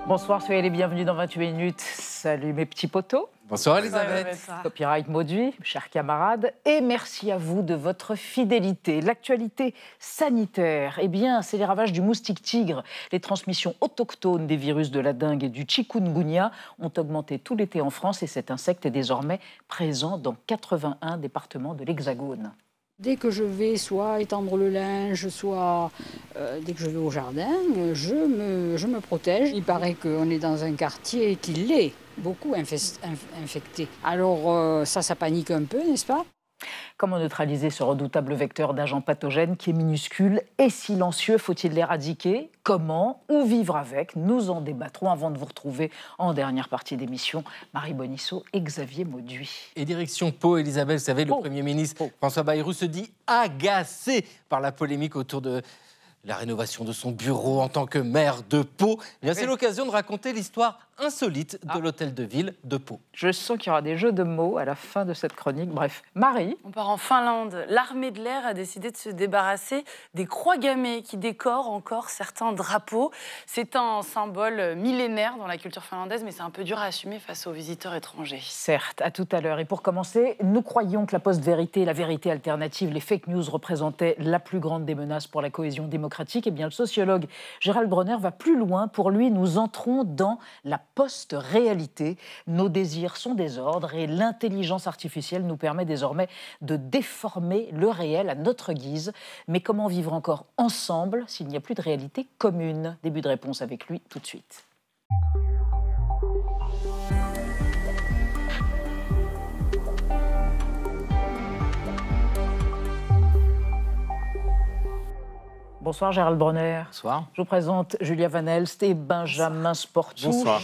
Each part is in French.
Bonsoir, soyez les bienvenus dans 28 minutes. Salut mes petits potos. Bonsoir Elisabeth. Copyright Mauduit, chers camarades, et merci à vous de votre fidélité. L'actualité sanitaire, eh bien, c'est les ravages du moustique tigre. Les transmissions autochtones des virus de la dengue et du chikungunya ont augmenté tout l'été en France et cet insecte est désormais présent dans 81 départements de l'Hexagone. Dès que je vais soit étendre le linge, soit dès que je vais au jardin, je me protège. Il paraît qu'on est dans un quartier qui l'est beaucoup infecté. Alors ça panique un peu, n'est-ce pas ? Comment neutraliser ce redoutable vecteur d'agents pathogènes qui est minuscule et silencieux? Faut-il l'éradiquer? Comment? Ou vivre avec? Nous en débattrons avant de vous retrouver en dernière partie d'émission. Marie Bonisseau et Xavier Mauduit. Et direction Pau, Elisabeth, vous savez, le Premier ministre François Bayrou se dit agacé par la polémique autour de la rénovation de son bureau en tant que maire de Pau. Eh bien, c'est l'occasion de raconter l'histoire insolite de l'hôtel de ville de Pau. Je sens qu'il y aura des jeux de mots à la fin de cette chronique. Bref, Marie. On part en Finlande. L'armée de l'air a décidé de se débarrasser des croix gammées qui décorent encore certains drapeaux. C'est un symbole millénaire dans la culture finlandaise, mais c'est un peu dur à assumer face aux visiteurs étrangers. Certes, à tout à l'heure. Et pour commencer, nous croyions que la post-vérité, la vérité alternative, les fake news représentaient la plus grande des menaces pour la cohésion démocratique. Eh bien, le sociologue Gérald Bronner va plus loin. Pour lui, nous entrons dans la post-réalité. Nos désirs sont des ordres et l'intelligence artificielle nous permet désormais de déformer le réel à notre guise. Mais comment vivre encore ensemble s'il n'y a plus de réalité commune? Début de réponse avec lui tout de suite. Bonsoir Gérald Bronner. Bonsoir. Je vous présente Julia Van Elst et Benjamin Sportouche. Bonsoir.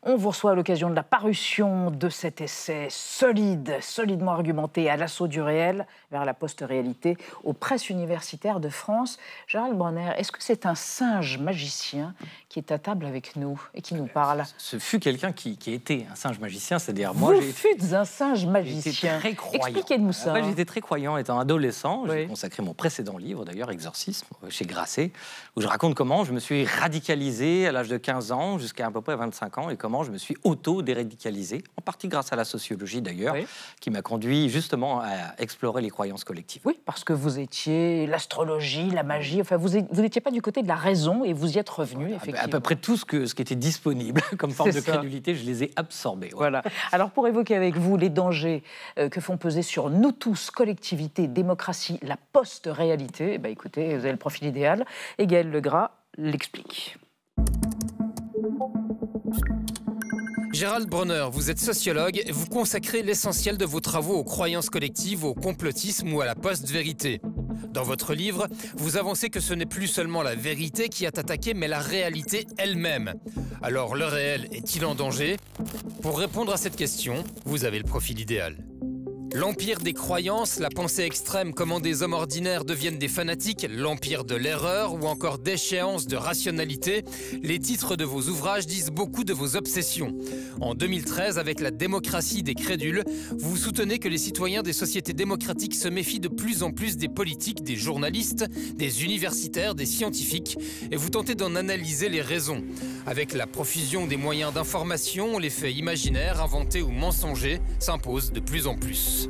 On vous reçoit à l'occasion de la parution de cet essai solidement argumenté à l'assaut du réel vers la post-réalité aux presses universitaires de France. Gérald Bronner, est-ce que c'est un singe magicien qui est à table avec nous et qui nous parle? Ce fut quelqu'un qui était un singe magicien, c'est-à-dire moi Vous fûtes un singe magicien. Très croyant. Expliquez-nous ça. Après, j'étais très croyant étant adolescent. Oui. J'ai consacré mon précédent livre, d'ailleurs, Exorcisme, chez Grasset, où je raconte comment je me suis radicalisé à l'âge de 15 ans jusqu'à peu près 25 ans et comment je me suis auto-déradicalisé, en partie grâce à la sociologie d'ailleurs, Oui. qui m'a conduit justement à explorer les croyances collectives. Oui, parce que vous étiez l'astrologie, la magie, enfin vous n'étiez pas du côté de la raison et vous y êtes revenu, effectivement. À peu près tout ce qui était disponible comme forme de ça. crédulité, je les ai absorbés. Ouais. Voilà. Alors pour évoquer avec vous les dangers que font peser sur nous tous, collectivité, démocratie, la post-réalité, écoutez, vous avez le profil idéal. Et Gaël Legras l'explique. Gérald Bronner, vous êtes sociologue et vous consacrez l'essentiel de vos travaux aux croyances collectives, au complotisme ou à la post-vérité. Dans votre livre, vous avancez que ce n'est plus seulement la vérité qui est attaquée, mais la réalité elle-même. Alors, le réel est-il en danger? Pour répondre à cette question, vous avez le profil idéal. L'empire des croyances, la pensée extrême, comment des hommes ordinaires deviennent des fanatiques, l'empire de l'erreur ou encore d'échéance de rationalité, les titres de vos ouvrages disent beaucoup de vos obsessions. En 2013, avec la démocratie des crédules, vous soutenez que les citoyens des sociétés démocratiques se méfient de plus en plus des politiques, des journalistes, des universitaires, des scientifiques, et vous tentez d'en analyser les raisons. Avec la profusion des moyens d'information, les faits imaginaires, inventés ou mensongers s'imposent de plus en plus.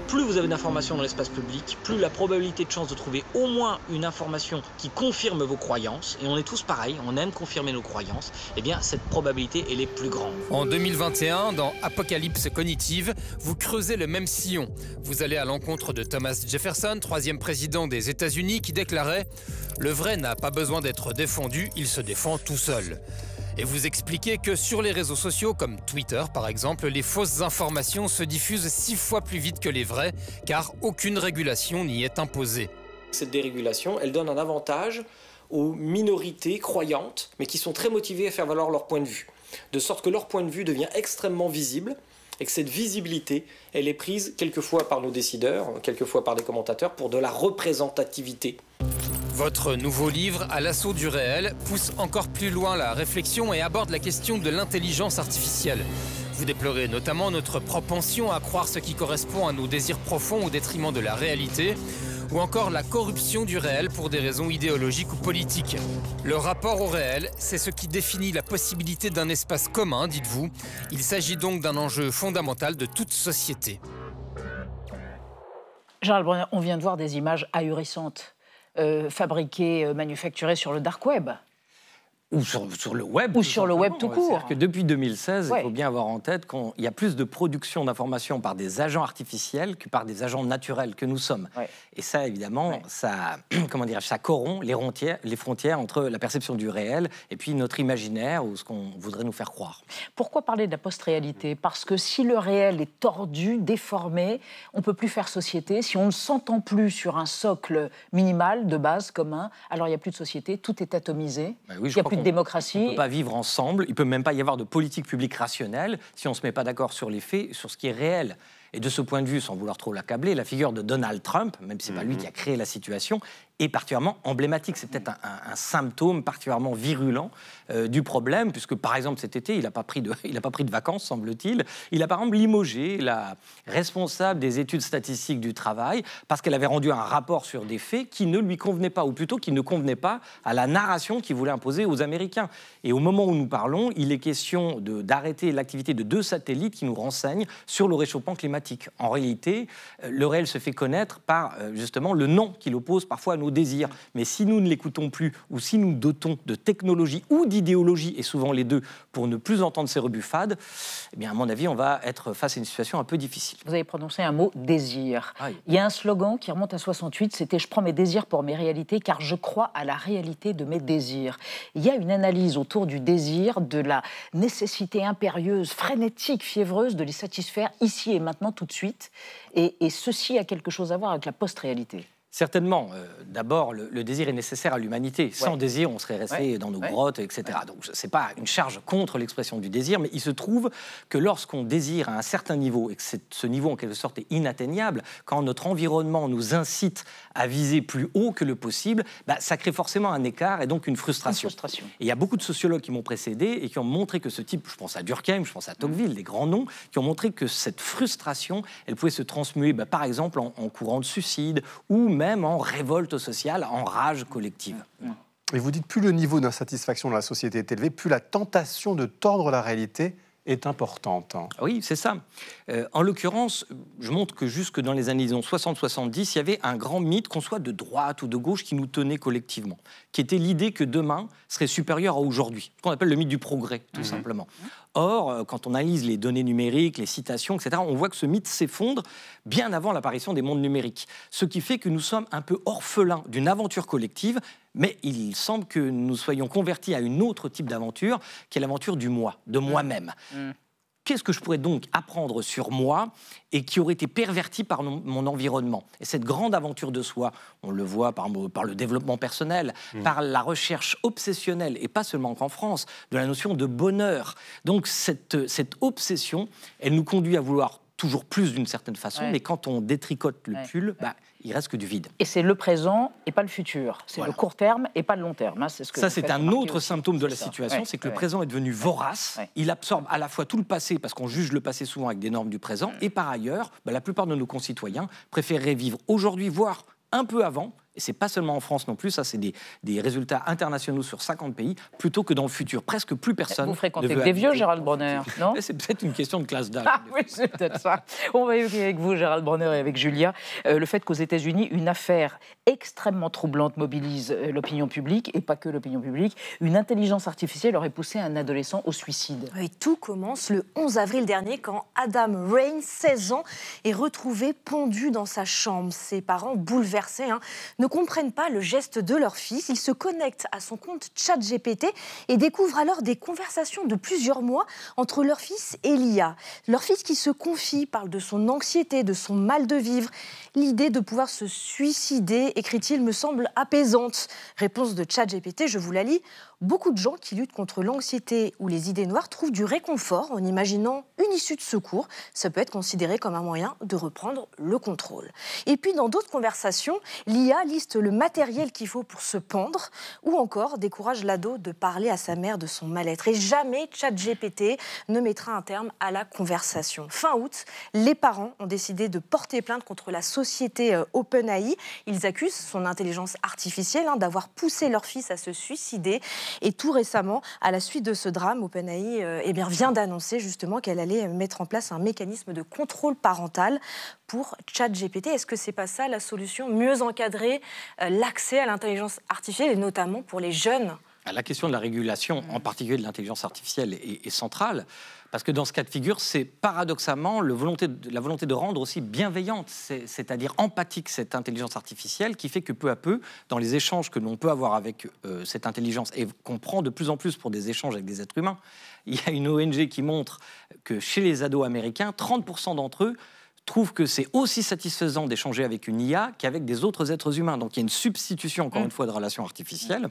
Plus vous avez d'informations dans l'espace public, plus la probabilité de chance de trouver au moins une information qui confirme vos croyances, et on est tous pareils, on aime confirmer nos croyances, eh bien cette probabilité elle est plus grande. En 2021, dans Apocalypse cognitive, vous creusez le même sillon. Vous allez à l'encontre de Thomas Jefferson, 3e président des États-Unis, qui déclarait « Le vrai n'a pas besoin d'être défendu, il se défend tout seul ». Et vous expliquez que sur les réseaux sociaux, comme Twitter par exemple, les fausses informations se diffusent 6 fois plus vite que les vraies, car aucune régulation n'y est imposée. Cette dérégulation, elle donne un avantage aux minorités croyantes, mais qui sont très motivées à faire valoir leur point de vue. De sorte que leur point de vue devient extrêmement visible, et que cette visibilité, elle est prise quelquefois par nos décideurs, quelquefois par des commentateurs, pour de la représentativité. Votre nouveau livre, À l'assaut du réel, pousse encore plus loin la réflexion et aborde la question de l'intelligence artificielle. Vous déplorez notamment notre propension à croire ce qui correspond à nos désirs profonds au détriment de la réalité. ou encore la corruption du réel pour des raisons idéologiques ou politiques. Le rapport au réel, c'est ce qui définit la possibilité d'un espace commun, dites-vous. Il s'agit donc d'un enjeu fondamental de toute société. Gérald Bronner, on vient de voir des images ahurissantes, fabriquées, manufacturées sur le dark web. Ou sur le web. Ou sur le web tout court. C'est-à-dire que depuis 2016, il faut bien avoir en tête qu'il y a plus de production d'informations par des agents artificiels que par des agents naturels que nous sommes. Ouais. Et ça, évidemment, ça, ça corrompt les frontières entre la perception du réel et puis notre imaginaire ou ce qu'on voudrait nous faire croire. Pourquoi parler de la post-réalité? Parce que si le réel est tordu, déformé, on ne peut plus faire société. Si on ne s'entend plus sur un socle minimal, de base, commun, alors il n'y a plus de société, tout est atomisé. Oui, il n'y a plus de démocratie. On ne peut pas vivre ensemble, il ne peut même pas y avoir de politique publique rationnelle si on ne se met pas d'accord sur les faits, sur ce qui est réel. Et de ce point de vue, sans vouloir trop l'accabler, la figure de Donald Trump, même si ce n'est pas lui qui a créé la situation, est particulièrement emblématique. C'est peut-être un symptôme particulièrement virulent du problème, puisque par exemple cet été, il n'a pas pris de vacances, semble-t-il. Il a par exemple limogé la responsable des études statistiques du travail parce qu'elle avait rendu un rapport sur des faits qui ne lui convenaient pas, ou plutôt qui ne convenaient pas à la narration qu'il voulait imposer aux Américains. Et au moment où nous parlons, il est question d'arrêter l'activité de 2 satellites qui nous renseignent sur le réchauffement climatique. En réalité, le réel se fait connaître par justement le nom qu'il oppose parfois à nos désirs. Mais si nous ne l'écoutons plus, ou si nous dotons de technologie ou d'idéologie, et souvent les deux, pour ne plus entendre ces rebuffades, eh bien, à mon avis, on va être face à une situation un peu difficile. Vous avez prononcé un mot, désir. Aïe. Il y a un slogan qui remonte à 68, c'était « Je prends mes désirs pour mes réalités, car je crois à la réalité de mes désirs ». Il y a une analyse autour du désir, de la nécessité impérieuse, frénétique, fiévreuse de les satisfaire ici et maintenant, tout de suite. Et ceci a quelque chose à voir avec la post-réalité. Certainement. D'abord, le désir est nécessaire à l'humanité. Sans désir, on serait resté dans nos grottes, etc. Donc, ce n'est pas une charge contre l'expression du désir, mais il se trouve que lorsqu'on désire à un certain niveau, et que ce niveau, en quelque sorte, est inatteignable, quand notre environnement nous incite à viser plus haut que le possible, ça crée forcément un écart et donc une frustration. Et il y a beaucoup de sociologues qui m'ont précédé et qui ont montré que ce type, je pense à Durkheim, je pense à Tocqueville, des grands noms, qui ont montré que cette frustration, elle pouvait se transmuer, par exemple, en courant de suicide ou même en révolte sociale, en rage collective. Et vous dites, plus le niveau d'insatisfaction de la société est élevé, plus la tentation de tordre la réalité est importante. Oui, c'est ça. En l'occurrence, je montre que jusque dans les années 60-70, il y avait un grand mythe, qu'on soit de droite ou de gauche, qui nous tenait collectivement, qui était l'idée que demain serait supérieur à aujourd'hui, ce qu'on appelle le mythe du progrès, tout simplement. Or, quand on analyse les données numériques, les citations, etc., on voit que ce mythe s'effondre bien avant l'apparition des mondes numériques. Ce qui fait que nous sommes un peu orphelins d'une aventure collective, mais il semble que nous soyons convertis à une autre type d'aventure, qui est l'aventure du moi, de moi-même. Qu'est-ce que je pourrais donc apprendre sur moi et qui aurait été perverti par mon environnement? Et cette grande aventure de soi, on le voit par le développement personnel, par la recherche obsessionnelle, et pas seulement qu'en France, de la notion de bonheur. Donc cette obsession, elle nous conduit à vouloir toujours plus d'une certaine façon, mais quand on détricote le pull, il reste que du vide. Et c'est le présent et pas le futur. C'est le court terme et pas le long terme. Hein, c'est un autre symptôme de la situation, c'est que le présent est devenu vorace. Il absorbe à la fois tout le passé, parce qu'on juge le passé souvent avec des normes du présent, et par ailleurs, la plupart de nos concitoyens préféreraient vivre aujourd'hui, voire un peu avant, et c'est pas seulement en France non plus, ça c'est des résultats internationaux sur 50 pays, plutôt que dans le futur. Presque plus personne. Vous fréquentez des vieux, Gérald Bronner, non? C'est peut-être une question de classe d'âge. Ah oui, c'est peut-être ça. On va évoquer avec vous, Gérald Bronner, et avec Julia, le fait qu'aux États-Unis, une affaire extrêmement troublante mobilise l'opinion publique, et pas que l'opinion publique. Une intelligence artificielle aurait poussé un adolescent au suicide. Oui, tout commence le 11 avril dernier, quand Adam Rain, 16 ans, est retrouvé pendu dans sa chambre. Ses parents, bouleversés, ne comprennent pas le geste de leur fils. Ils se connectent à son compte ChatGPT et découvrent alors des conversations de plusieurs mois entre leur fils et l'IA. Leur fils qui se confie, parle de son anxiété, de son mal de vivre. L'idée de pouvoir se suicider, écrit-il, me semble apaisante. Réponse de ChatGPT, je vous la lis. Beaucoup de gens qui luttent contre l'anxiété ou les idées noires trouvent du réconfort en imaginant une issue de secours. Ça peut être considéré comme un moyen de reprendre le contrôle. Et puis, dans d'autres conversations, l'IA liste le matériel qu'il faut pour se pendre ou encore décourage l'ado de parler à sa mère de son mal-être. Et jamais ChatGPT ne mettra un terme à la conversation. Fin août, les parents ont décidé de porter plainte contre la société OpenAI. Ils accusent son intelligence artificielle d'avoir poussé leur fils à se suicider. Et tout récemment, à la suite de ce drame, OpenAI vient d'annoncer justement qu'elle allait mettre en place un mécanisme de contrôle parental pour ChatGPT. Est-ce que c'est pas ça la solution? Mieux encadrer l'accès à l'intelligence artificielle et notamment pour les jeunes? La question de la régulation, en particulier de l'intelligence artificielle, est centrale. Parce que dans ce cas de figure, c'est paradoxalement la volonté de rendre aussi bienveillante, c'est-à-dire empathique, cette intelligence artificielle, qui fait que peu à peu, dans les échanges que l'on peut avoir avec cette intelligence, et qu'on prend de plus en plus pour des échanges avec des êtres humains, il y a une ONG qui montre que chez les ados américains, 30% d'entre eux trouvent que c'est aussi satisfaisant d'échanger avec une IA qu'avec des autres êtres humains. Donc il y a une substitution, encore une fois, de relations artificielles.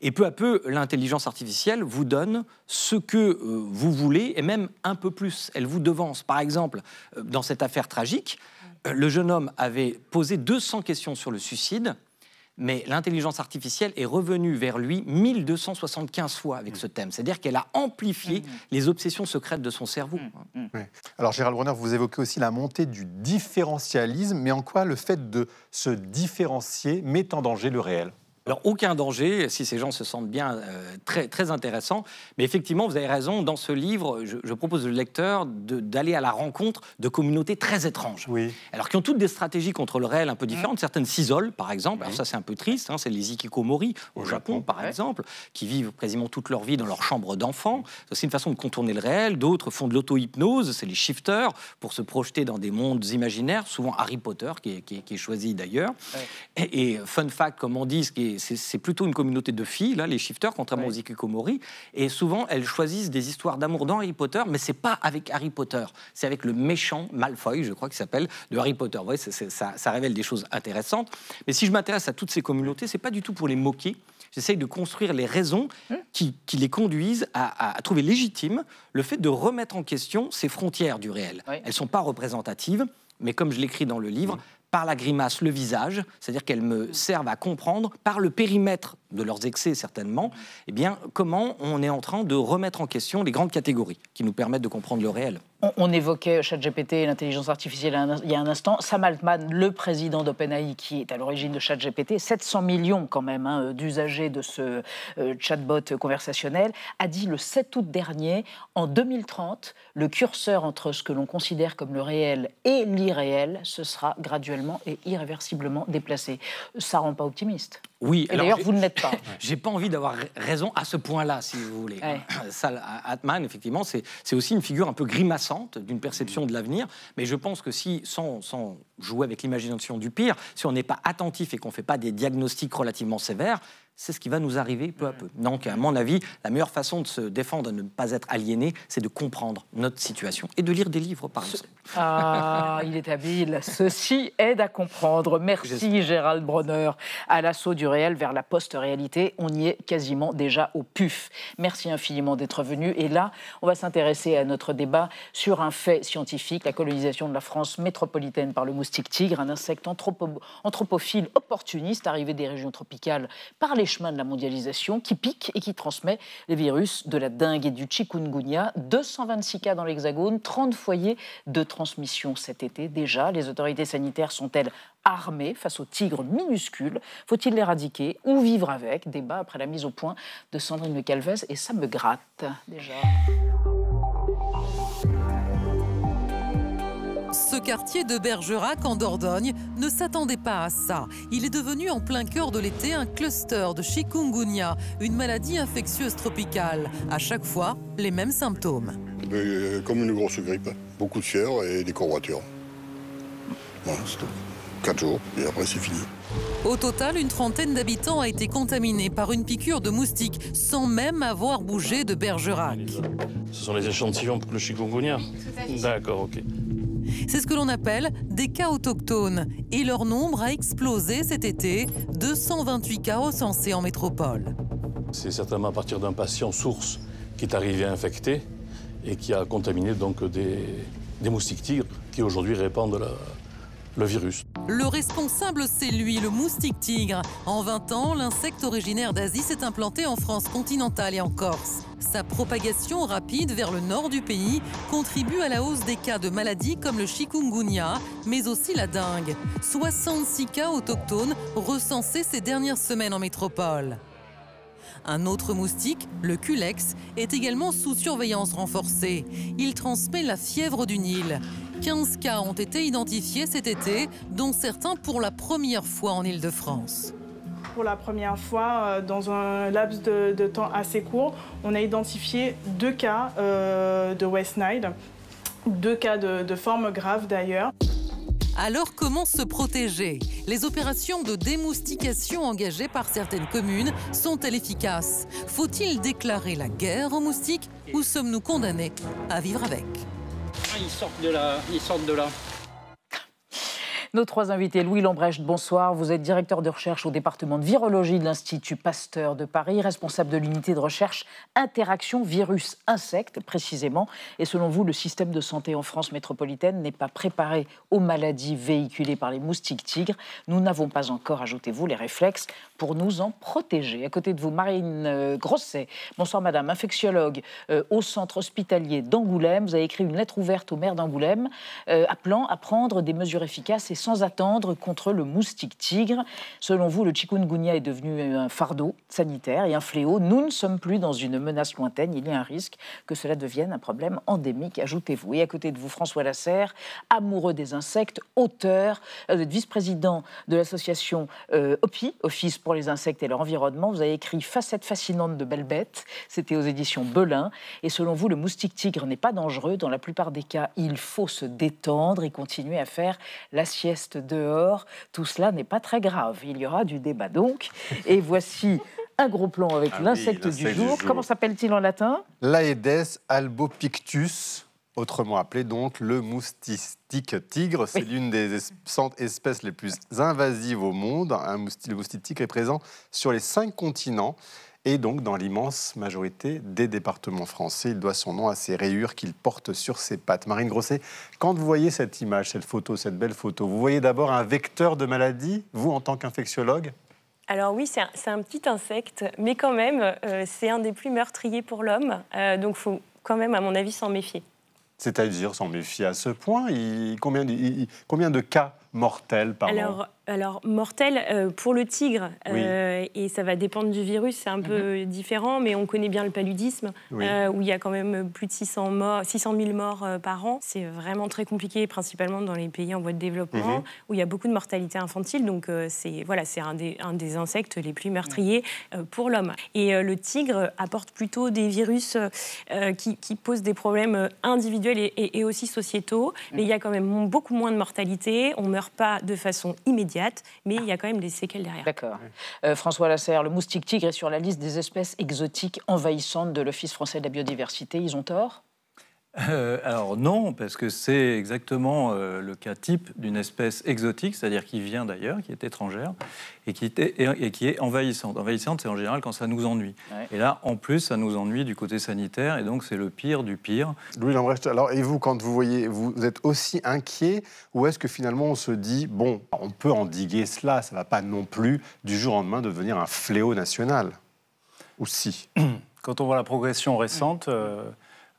Et peu à peu, l'intelligence artificielle vous donne ce que vous voulez, et même un peu plus. Elle vous devance. Par exemple, dans cette affaire tragique, le jeune homme avait posé 200 questions sur le suicide, mais l'intelligence artificielle est revenue vers lui 1275 fois avec ce thème. C'est-à-dire qu'elle a amplifié les obsessions secrètes de son cerveau. Oui. Alors Gérald Bronner, vous évoquez aussi la montée du différentialisme, mais en quoi le fait de se différencier met en danger le réel ? Alors, aucun danger, si ces gens se sentent bien, très, très intéressant. Mais effectivement, vous avez raison, dans ce livre, je propose au lecteur d'aller à la rencontre de communautés très étranges. Oui. Alors, qui ont toutes des stratégies contre le réel un peu différentes. Certaines s'isolent, par exemple. Alors ça, c'est un peu triste. C'est les hikikomori, au Japon, par exemple, qui vivent quasiment toute leur vie dans leur chambre d'enfant. C'est aussi une façon de contourner le réel. D'autres font de l'auto-hypnose, c'est les shifters, pour se projeter dans des mondes imaginaires, souvent Harry Potter, qui est choisi d'ailleurs. Et fun fact, comme on dit, c'est plutôt une communauté de filles, là, les shifters, contrairement aux hikikomori. Et souvent, elles choisissent des histoires d'amour dans Harry Potter, mais c'est pas avec Harry Potter, c'est avec le méchant Malfoy, je crois qu'il s'appelle, de Harry Potter. Vous voyez, ça révèle des choses intéressantes. Mais si je m'intéresse à toutes ces communautés, c'est pas du tout pour les moquer. J'essaye de construire les raisons qui les conduisent à trouver légitime le fait de remettre en question ces frontières du réel. Elles ne sont pas représentatives, mais comme je l'écris dans le livre, par la grimace, le visage, c'est-à-dire qu'elles me servent à comprendre, par le périmètre de leurs excès certainement, eh bien, comment on est en train de remettre en question les grandes catégories qui nous permettent de comprendre le réel. On évoquait ChatGPT et l'intelligence artificielle il y a un instant. Sam Altman, le président d'OpenAI, qui est à l'origine de ChatGPT, 700 millions quand même d'usagers de ce chatbot conversationnel, a dit le 7 août dernier, en 2030, le curseur entre ce que l'on considère comme le réel et l'irréel, ce sera graduellement et irréversiblement déplacé. Ça ne rend pas optimiste. Oui, et d'ailleurs, vous ne l'êtes pas. J'ai pas envie d'avoir raison à ce point-là, si vous voulez. Sam Altman, effectivement, c'est aussi une figure un peu grimaçante d'une perception de l'avenir. Mais je pense que si, sans jouer avec l'imagination du pire, si on n'est pas attentif et qu'on ne fait pas des diagnostics relativement sévères, c'est ce qui va nous arriver peu à peu. Donc, à mon avis, la meilleure façon de se défendre, de ne pas être aliéné, c'est de comprendre notre situation et de lire des livres, par exemple. Ah, il est habile. Ceci aide à comprendre. Merci Gérald Bronner. À l'assaut du réel vers la post-réalité, on y est quasiment déjà au PUF. Merci infiniment d'être venu. Et là, on va s'intéresser à notre débat sur un fait scientifique, la colonisation de la France métropolitaine par le moustique tigre, un insecte anthropophile opportuniste arrivé des régions tropicales par les chemins de la mondialisation, qui pique et qui transmet les virus de la dengue et du chikungunya. 226 cas dans l'Hexagone, 30 foyers de transmission cet été déjà. Les autorités sanitaires sont-elles armées face aux tigres minuscules? Faut-il l'éradiquer ou vivre avec? Débat après la mise au point de Sandrine Le Calvez, et ça me gratte déjà. Ce quartier de Bergerac, en Dordogne, ne s'attendait pas à ça. Il est devenu en plein cœur de l'été un cluster de chikungunya, une maladie infectieuse tropicale. À chaque fois, les mêmes symptômes. Comme une grosse grippe, beaucoup de fièvre et des courbatures. Voilà, c'est tout. 4 jours, et après c'est fini. Au total, une trentaine d'habitants a été contaminée par une piqûre de moustique, sans même avoir bougé de Bergerac. Ce sont les échantillons pour le chikungunya? D'accord, ok. C'est ce que l'on appelle des cas autochtones. Et leur nombre a explosé cet été, 228 cas recensés en métropole. C'est certainement à partir d'un patient source qui est arrivé infecté et qui a contaminé donc des moustiques tigres qui aujourd'hui répandent le virus. Le responsable, c'est lui, le moustique tigre. En 20 ans, l'insecte originaire d'Asie s'est implanté en France continentale et en Corse. Sa propagation rapide vers le nord du pays contribue à la hausse des cas de maladies comme le chikungunya, mais aussi la dengue. 66 cas autochtones recensés ces dernières semaines en métropole. Un autre moustique, le culex, est également sous surveillance renforcée. Il transmet la fièvre du Nil. 15 cas ont été identifiés cet été, dont certains pour la première fois en Île-de-France. Pour la première fois, dans un laps de temps assez court, on a identifié 2 cas de West Nile, 2 cas de forme grave d'ailleurs. Alors comment se protéger? Les opérations de démoustication engagées par certaines communes sont-elles efficaces? Faut-il déclarer la guerre aux moustiques ou sommes-nous condamnés à vivre avec? Ils sortent de là, ils sortent de là. Nos 3 invités, Louis Lambrecht, bonsoir. Vous êtes directeur de recherche au département de virologie de l'Institut Pasteur de Paris, responsable de l'unité de recherche interaction virus-insectes précisément. Et selon vous, le système de santé en France métropolitaine n'est pas préparé aux maladies véhiculées par les moustiques tigres. Nous n'avons pas encore, ajoutez-vous, les réflexes pour nous en protéger. À côté de vous, Marine Grosset, bonsoir madame, infectiologue au centre hospitalier d'Angoulême. Vous avez écrit une lettre ouverte au maire d'Angoulême appelant à prendre des mesures efficaces et sans attendre contre le moustique tigre. Selon vous, le chikungunya est devenu un fardeau sanitaire et un fléau. Nous ne sommes plus dans une menace lointaine. Il y a un risque que cela devienne un problème endémique, ajoutez-vous. Et à côté de vous, François Lasserre, amoureux des insectes, auteur, vous êtes vice-président de l'association OPI, Office pour les insectes et leur environnement. Vous avez écrit Facettes fascinantes de belles bêtes. C'était aux éditions Belin. Et selon vous, le moustique tigre n'est pas dangereux. Dans la plupart des cas, il faut se détendre et continuer à faire la sieste dehors, tout cela n'est pas très grave. Il y aura du débat donc. Et voici un gros plan avec l'insecte du jour. Comment s'appelle-t-il en latin? L'Aedes albopictus, autrement appelé donc le moustique tigre. C'est l'une des espèces les plus invasives au monde. Le moustique tigre est présent sur les 5 continents. Et donc, dans l'immense majorité des départements français, il doit son nom à ces rayures qu'il porte sur ses pattes. Marine Grosset, quand vous voyez cette image, cette photo, cette belle photo, vous voyez d'abord un vecteur de maladie, vous, en tant qu'infectiologue? Alors oui, c'est un petit insecte, mais quand même, c'est un des plus meurtriers pour l'homme. Donc, il faut quand même, à mon avis, s'en méfier. C'est-à-dire s'en méfier à ce point? Combien de cas mortels par an? Alors mortel pour le tigre, oui. Et ça va dépendre du virus, c'est un peu différent, mais on connaît bien le paludisme, oui. Où il y a quand même plus de 600 000 morts par an. C'est vraiment très compliqué, principalement dans les pays en voie de développement, où il y a beaucoup de mortalité infantile, donc c'est un des insectes les plus meurtriers pour l'homme. Et le tigre apporte plutôt des virus qui posent des problèmes individuels et aussi sociétaux, mais il y a quand même beaucoup moins de mortalité, on ne meurt pas de façon immédiate, mais il y a quand même des séquelles derrière. D'accord. François Lasserre, le moustique tigre est sur la liste des espèces exotiques envahissantes de l'Office français de la biodiversité. Ils ont tort? Alors non, parce que c'est exactement le cas type d'une espèce exotique, c'est-à-dire qui vient d'ailleurs, qui est étrangère, et qui est envahissante. Envahissante, c'est en général quand ça nous ennuie. Ouais. Et là, en plus, ça nous ennuie du côté sanitaire, et donc c'est le pire du pire. Louis Lambrecht, alors, et vous, quand vous voyez, vous êtes aussi inquiet, ou est-ce que finalement on se dit, bon, on peut endiguer cela, ça ne va pas non plus du jour au lendemain devenir un fléau national? Ou si? Quand on voit la progression récente...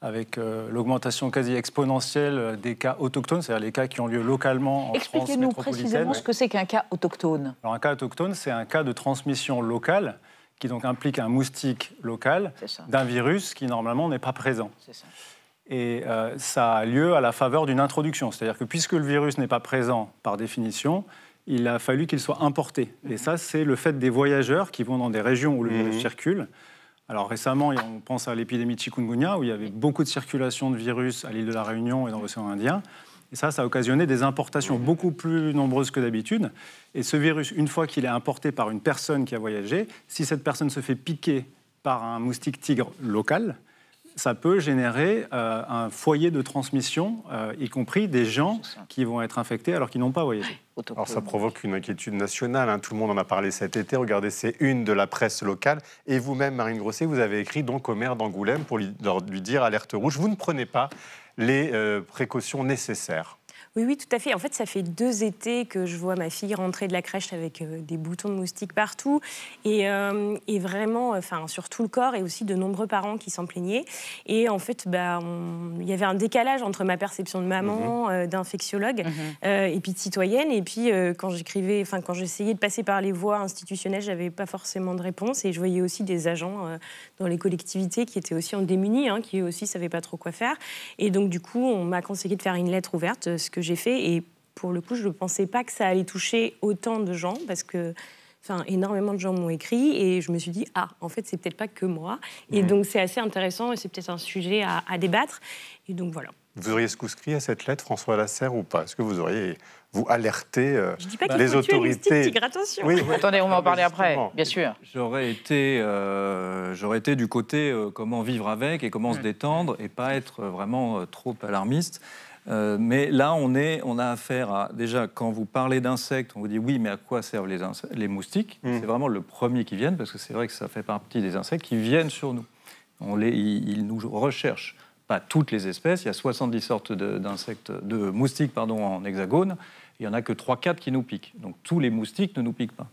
avec l'augmentation quasi exponentielle des cas autochtones, c'est-à-dire les cas qui ont lieu localement en France métropolitaine. Expliquez-nous précisément ce que c'est qu'un cas autochtone. Alors, un cas autochtone, c'est un cas de transmission locale qui donc implique un moustique local d'un virus qui normalement n'est pas présent. C'est ça. Et ça a lieu à la faveur d'une introduction, c'est-à-dire que puisque le virus n'est pas présent par définition, il a fallu qu'il soit importé. Et ça, c'est le fait des voyageurs qui vont dans des régions où le virus circule. Alors récemment, on pense à l'épidémie de chikungunya, où il y avait beaucoup de circulation de virus à l'île de la Réunion et dans l'océan Indien. Et ça a occasionné des importations beaucoup plus nombreuses que d'habitude. Et ce virus, une fois qu'il est importé par une personne qui a voyagé, si cette personne se fait piquer par un moustique tigre local, ça peut générer un foyer de transmission, y compris des gens qui vont être infectés alors qu'ils n'ont pas voyagé. Alors ça provoque une inquiétude nationale, hein. Tout le monde en a parlé cet été, regardez, c'est une de la presse locale. Et vous-même, Marine Grosset, vous avez écrit donc au maire d'Angoulême pour lui dire alerte rouge, vous ne prenez pas les précautions nécessaires. Oui, oui, tout à fait. En fait, ça fait 2 étés que je vois ma fille rentrer de la crèche avec des boutons de moustiques partout et vraiment, sur tout le corps, et aussi de nombreux parents qui s'en plaignaient. Et en fait, il y avait un décalage entre ma perception de maman, d'infectiologue, et puis de citoyenne. Et puis, quand j'essayais de passer par les voies institutionnelles, j'avais pas forcément de réponse. Et je voyais aussi des agents dans les collectivités qui étaient aussi en démunis, qui aussi savaient pas trop quoi faire. Et donc, du coup, on m'a conseillé de faire une lettre ouverte, ce que j'ai fait. Et pour le coup, je ne pensais pas que ça allait toucher autant de gens, parce que énormément de gens m'ont écrit, et je me suis dit, en fait, c'est peut-être pas que moi. Et donc, c'est assez intéressant, et c'est peut-être un sujet à débattre. Et donc, voilà. Vous auriez souscrit à cette lettre, François Lasserre, ou pas? Est-ce que vous auriez alerté je dis pas qu'il les faut tuer autorités? les tigres, attention. Oui. Attendez, on va en parler après, bien sûr. J'aurais été du côté comment vivre avec et comment se détendre, et pas être vraiment trop alarmiste. Mais là, on a affaire à... Déjà, quand vous parlez d'insectes, on vous dit oui, mais à quoi servent les moustiques? C'est vraiment le premier qui viennent, parce que c'est vrai que ça fait partie des insectes qui viennent sur nous. Ils nous recherchent. Pas toutes les espèces, il y a 70 sortes de moustiques en hexagone, il n'y en a que 3-4 qui nous piquent. Donc tous les moustiques ne nous piquent pas.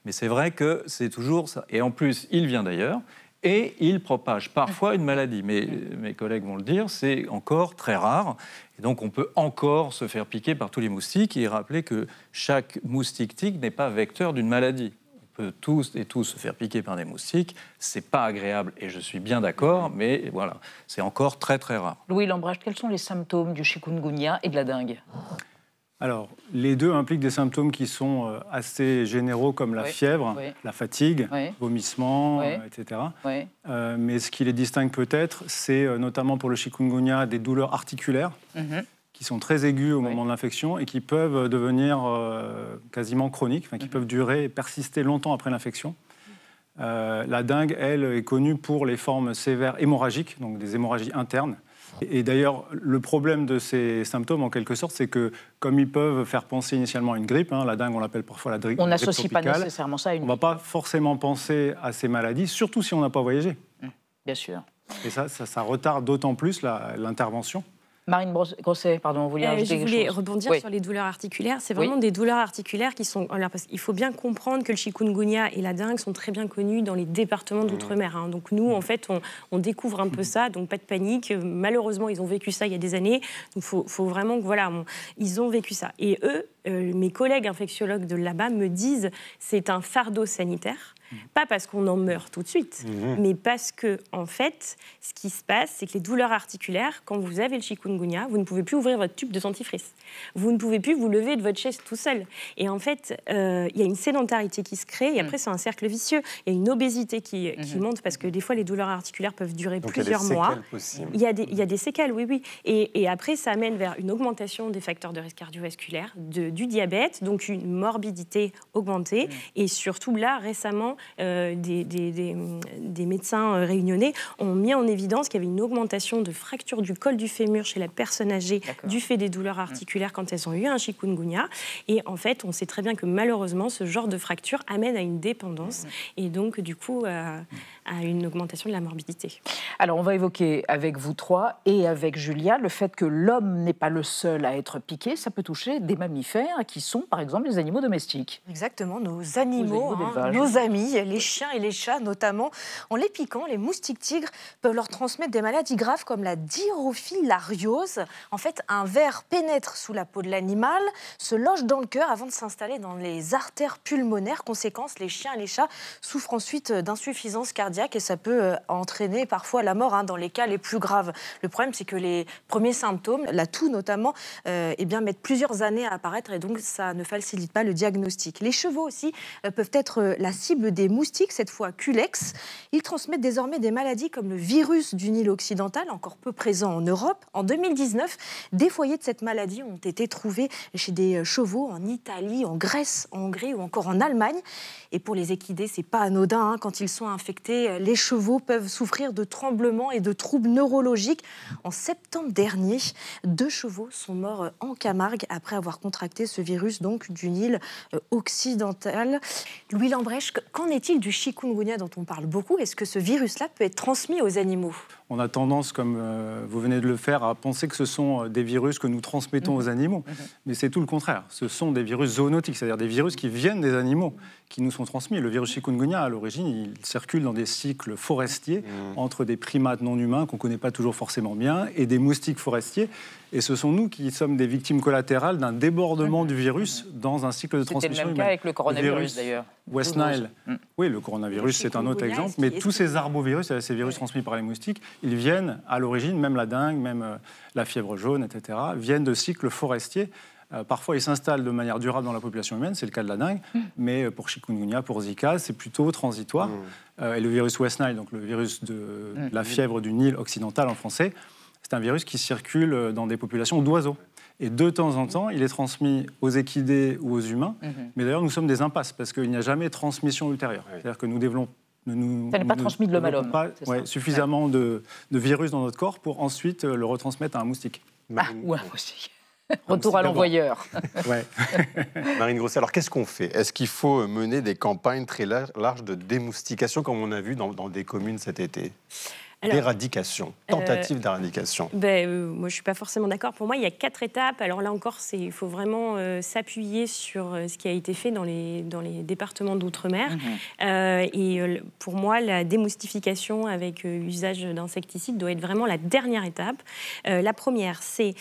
Mais c'est vrai que c'est toujours ça. Et en plus, il vient d'ailleurs, et il propage parfois une maladie. Mais mes collègues vont le dire, c'est encore très rare. Et donc on peut encore se faire piquer par tous les moustiques, et rappeler que chaque moustique-tique n'est pas vecteur d'une maladie. On peut tous se faire piquer par des moustiques, c'est pas agréable, et je suis bien d'accord, mais voilà, c'est encore très très rare. Louis Lambrecht, quels sont les symptômes du chikungunya et de la dengue? Alors, les deux impliquent des symptômes qui sont assez généraux, comme la fièvre, la fatigue, vomissements, etc. Mais ce qui les distingue peut-être, c'est notamment pour le chikungunya des douleurs articulaires, qui sont très aiguës au moment de l'infection et qui peuvent devenir quasiment chroniques, qui peuvent durer et persister longtemps après l'infection. La dengue, elle, est connue pour les formes sévères hémorragiques, donc des hémorragies internes. Et d'ailleurs, le problème de ces symptômes, en quelque sorte, c'est que, comme ils peuvent faire penser initialement à une grippe, la dengue, on l'appelle parfois la grippe. On n'associe pas nécessairement ça à une grippe. On ne va pas forcément penser à ces maladies, surtout si on n'a pas voyagé. Bien sûr. Et ça retarde d'autant plus l'intervention. Marine Grosset, pardon, vous vouliez ajouter quelque chose? Je voulais rebondir sur les douleurs articulaires. C'est vraiment des douleurs articulaires qui sont... Parce qu'il faut bien comprendre que le chikungunya et la dengue sont très bien connus dans les départements d'outre-mer. Donc nous, en fait, on découvre un peu ça, donc pas de panique. Malheureusement, ils ont vécu ça il y a des années. Donc il faut vraiment que, ils ont vécu ça. Et eux, mes collègues infectiologues de là-bas me disent c'est un fardeau sanitaire. Pas parce qu'on en meurt tout de suite, mais parce que, en fait, ce qui se passe, c'est que les douleurs articulaires, quand vous avez le chikungunya, vous ne pouvez plus ouvrir votre tube de dentifrice. Vous ne pouvez plus vous lever de votre chaise tout seul. Et en fait, il y a une sédentarité qui se crée, et après, c'est un cercle vicieux. Il y a une obésité qui monte, parce que des fois, les douleurs articulaires peuvent durer plusieurs mois. Il y a des séquelles, oui. Et après, ça amène vers une augmentation des facteurs de risque cardiovasculaire, du diabète, donc une morbidité augmentée. Et surtout, là, récemment, des médecins réunionnais ont mis en évidence qu'il y avait une augmentation de fractures du col du fémur chez la personne âgée du fait des douleurs articulaires quand elles ont eu un chikungunya. Et en fait, on sait très bien que malheureusement, ce genre de fracture amène à une dépendance et donc, du coup, à une augmentation de la morbidité. Alors, on va évoquer avec vous trois et avec Julia le fait que l'homme n'est pas le seul à être piqué. Ça peut toucher des mammifères qui sont, par exemple, les animaux domestiques. Exactement, nos animaux, nos amis, les chiens et les chats notamment. En les piquant, les moustiques tigres peuvent leur transmettre des maladies graves comme la dirofilariose. En fait, un ver pénètre sous la peau de l'animal, se loge dans le cœur avant de s'installer dans les artères pulmonaires. Conséquence, les chiens et les chats souffrent ensuite d'insuffisance cardiaque et ça peut entraîner parfois la mort dans les cas les plus graves. Le problème, c'est que les premiers symptômes, la toux notamment, mettent plusieurs années à apparaître et donc ça ne facilite pas le diagnostic. Les chevaux aussi peuvent être la cible des moustiques, cette fois Culex. Ils transmettent désormais des maladies comme le virus du Nil occidental, encore peu présent en Europe. En 2019, des foyers de cette maladie ont été trouvés chez des chevaux en Italie, en Grèce, en Hongrie ou encore en Allemagne. Et pour les équidés, c'est pas anodin. Quand ils sont infectés, les chevaux peuvent souffrir de tremblements et de troubles neurologiques. En septembre dernier, 2 chevaux sont morts en Camargue après avoir contracté ce virus donc du Nil occidental. Louis Lambrecht, qu'en est-il du chikungunya dont on parle beaucoup? Est-ce que ce virus-là peut être transmis aux animaux? on a tendance, comme vous venez de le faire, à penser que ce sont des virus que nous transmettons aux animaux. Mais c'est tout le contraire. Ce sont des virus zoonotiques, c'est-à-dire des virus qui viennent des animaux, qui nous sont transmis. Le virus chikungunya, à l'origine, il circule dans des cycles forestiers entre des primates non humains qu'on ne connaît pas toujours forcément bien et des moustiques forestiers. Et ce sont nous qui sommes des victimes collatérales d'un débordement du virus dans un cycle de transmission humaine. C'était le même cas avec le coronavirus, d'ailleurs. West Nile. Oui, le coronavirus, c'est un autre exemple. Mais tous ces arbovirus, ces virus transmis par les moustiques, ils viennent à l'origine, même la dengue, même la fièvre jaune, etc., viennent de cycles forestiers. Parfois, ils s'installent de manière durable dans la population humaine, c'est le cas de la dengue, mais pour chikungunya, pour Zika, c'est plutôt transitoire. Et le virus West Nile, donc le virus de la fièvre du Nil occidental en français, c'est un virus qui circule dans des populations d'oiseaux. Et de temps en temps, il est transmis aux équidés ou aux humains. Mais d'ailleurs, nous sommes des impasses, parce qu'il n'y a jamais transmission ultérieure. C'est-à-dire que nous développons... Ça n'est pas transmis de l'homme à l'homme. Suffisamment de virus dans notre corps pour ensuite le retransmettre à un moustique. Ou un moustique. Retour à l'envoyeur. Marine Grosset, alors qu'est-ce qu'on fait? Est-ce qu'il faut mener des campagnes très larges de démoustication, comme on a vu dans des communes cet été? D'éradication, tentative d'éradication. Moi, je ne suis pas forcément d'accord. Pour moi, il y a 4 étapes. Alors là encore, il faut vraiment s'appuyer sur ce qui a été fait dans les départements d'outre-mer. Pour moi, la démoustification avec usage d'insecticides doit être vraiment la dernière étape. La première, c'est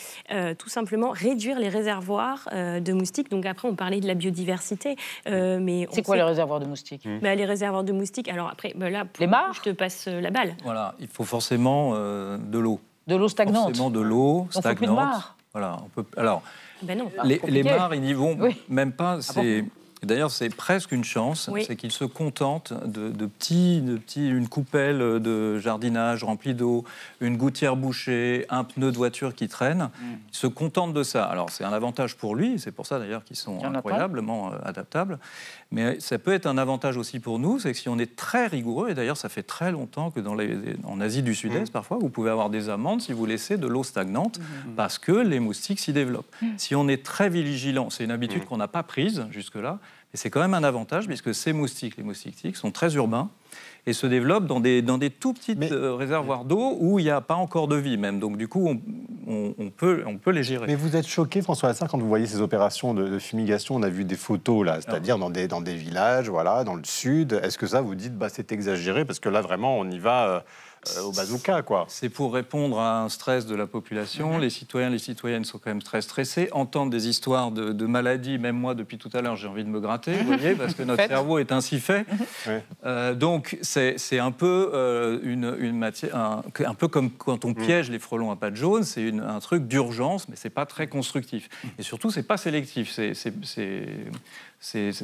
tout simplement réduire les réservoirs de moustiques. Donc après, on parlait de la biodiversité. C'est quoi les réservoirs de moustiques? Les réservoirs de moustiques, alors après, là, les mares, je te passe la balle. Voilà, il faut forcément de l'eau. De l'eau stagnante. Forcément de l'eau stagnante. On fait plus de mares. Voilà, on peut. Alors, non. Les mares, ils n'y vont même pas. bon D'ailleurs, c'est presque une chance, c'est qu'ils se contentent de une coupelle de jardinage remplie d'eau, une gouttière bouchée, un pneu de voiture qui traîne. Ils se contentent de ça. Alors, c'est un avantage pour lui, c'est pour ça d'ailleurs qu'ils sont incroyablement adaptables. Mais ça peut être un avantage aussi pour nous, c'est que si on est très rigoureux, et d'ailleurs ça fait très longtemps que en Asie du Sud-Est, parfois, vous pouvez avoir des amendes si vous laissez de l'eau stagnante, parce que les moustiques s'y développent. Si on est très vigilant, c'est une habitude qu'on n'a pas prise jusque-là, mais c'est quand même un avantage, puisque ces moustiques, les moustiques tiques, sont très urbains, et se développent dans des tout petits réservoirs d'eau où il n'y a pas encore de vie même. Donc du coup, on peut les gérer. Mais vous êtes choqué, François Lasserre, quand vous voyez ces opérations de fumigation? On a vu des photos, là, c'est-à-dire dans des villages, voilà, dans le sud. Est-ce que ça, vous dites, c'est exagéré? Parce que là, vraiment, on y va... au bazooka, quoi. C'est pour répondre à un stress de la population. Les citoyens, les citoyennes sont quand même très stressés, entendent des histoires de maladies. Même moi, depuis tout à l'heure, j'ai envie de me gratter, vous voyez, parce que notre cerveau est ainsi fait. Donc, c'est un peu une matière, un peu comme quand on piège les frelons à pattes jaunes. C'est un truc d'urgence, mais c'est pas très constructif. Et surtout, c'est pas sélectif. Ces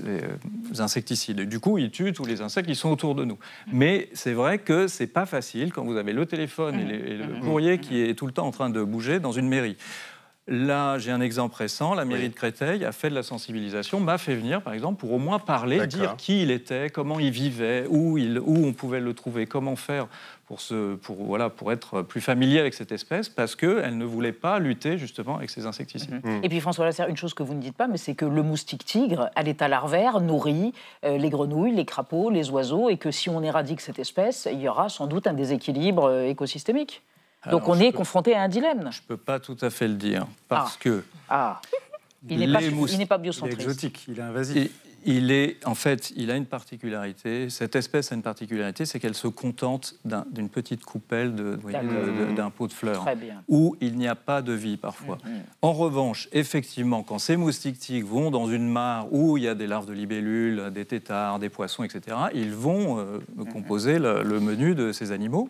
insecticides. Du coup, ils tuent tous les insectes qui sont autour de nous. Mais c'est vrai que c'est pas facile quand vous avez le téléphone et le courrier qui est tout le temps en train de bouger dans une mairie. Là, j'ai un exemple récent. La mairie de Créteil a fait de la sensibilisation, m'a fait venir, par exemple, pour au moins parler, dire qui il était, comment il vivait, où on pouvait le trouver, comment faire pour être plus familier avec cette espèce, parce qu'elle ne voulait pas lutter justement avec ces insecticides. Et puis François Lasserre, une chose que vous ne dites pas, mais c'est que le moustique tigre, à l'état larvaire, nourrit les grenouilles, les crapauds, les oiseaux, et que si on éradique cette espèce, il y aura sans doute un déséquilibre écosystémique. Donc on est confronté à un dilemme. Je ne peux pas tout à fait le dire, parce que... Il n'est pas biocentriste. Il est exotique, il est invasif. Il a une particularité, cette espèce a une particularité, c'est qu'elle se contente d'une petite coupelle d'un pot de fleurs, où il n'y a pas de vie parfois. En revanche, effectivement, quand ces moustiques tigres vont dans une mare où il y a des larves de libellules, des têtards, des poissons, etc., ils vont composer le menu de ces animaux.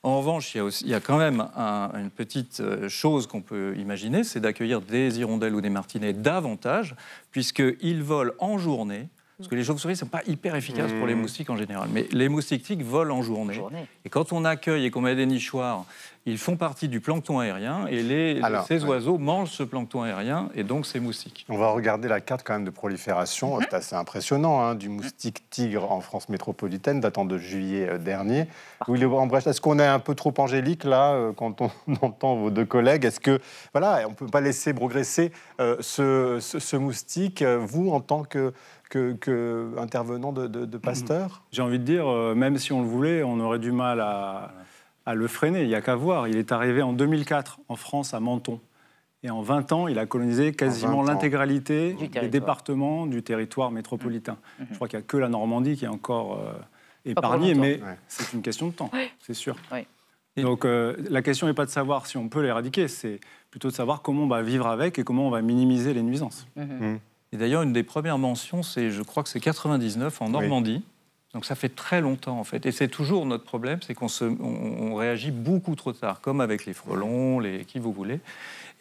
En revanche, il y a quand même une petite chose qu'on peut imaginer, c'est d'accueillir des hirondelles ou des martinets davantage, puisqu'ils volent en journée. Parce que les chauves-souris ne sont pas hyper efficaces pour les moustiques en général. Mais les moustiques tiques volent en journée. Et quand on accueille et qu'on met des nichoirs, ils font partie du plancton aérien. Et ces oiseaux mangent ce plancton aérien et donc ces moustiques. On va regarder la carte quand même de prolifération. C'est assez impressionnant, du moustique tigre en France métropolitaine, datant de juillet dernier. Est-ce qu'on est un peu trop angélique, là, quand on entend vos deux collègues? Est-ce que, voilà, on ne peut pas laisser progresser ce moustique, vous, en tant que intervenant de Pasteur? J'ai envie de dire, même si on le voulait, on aurait du mal à le freiner. Il n'y a qu'à voir. Il est arrivé en 2004 en France, à Menton. Et en 20 ans, il a colonisé quasiment l'intégralité des départements du territoire métropolitain. Je crois qu'il n'y a que la Normandie qui est encore épargnée, mais c'est une question de temps, c'est sûr. Donc la question n'est pas de savoir si on peut l'éradiquer, c'est plutôt de savoir comment on va vivre avec et comment on va minimiser les nuisances. Et d'ailleurs, une des premières mentions, je crois que c'est 99 en Normandie. Donc ça fait très longtemps en fait. Et c'est toujours notre problème, c'est qu'on réagit beaucoup trop tard, comme avec les frelons, qui vous voulez.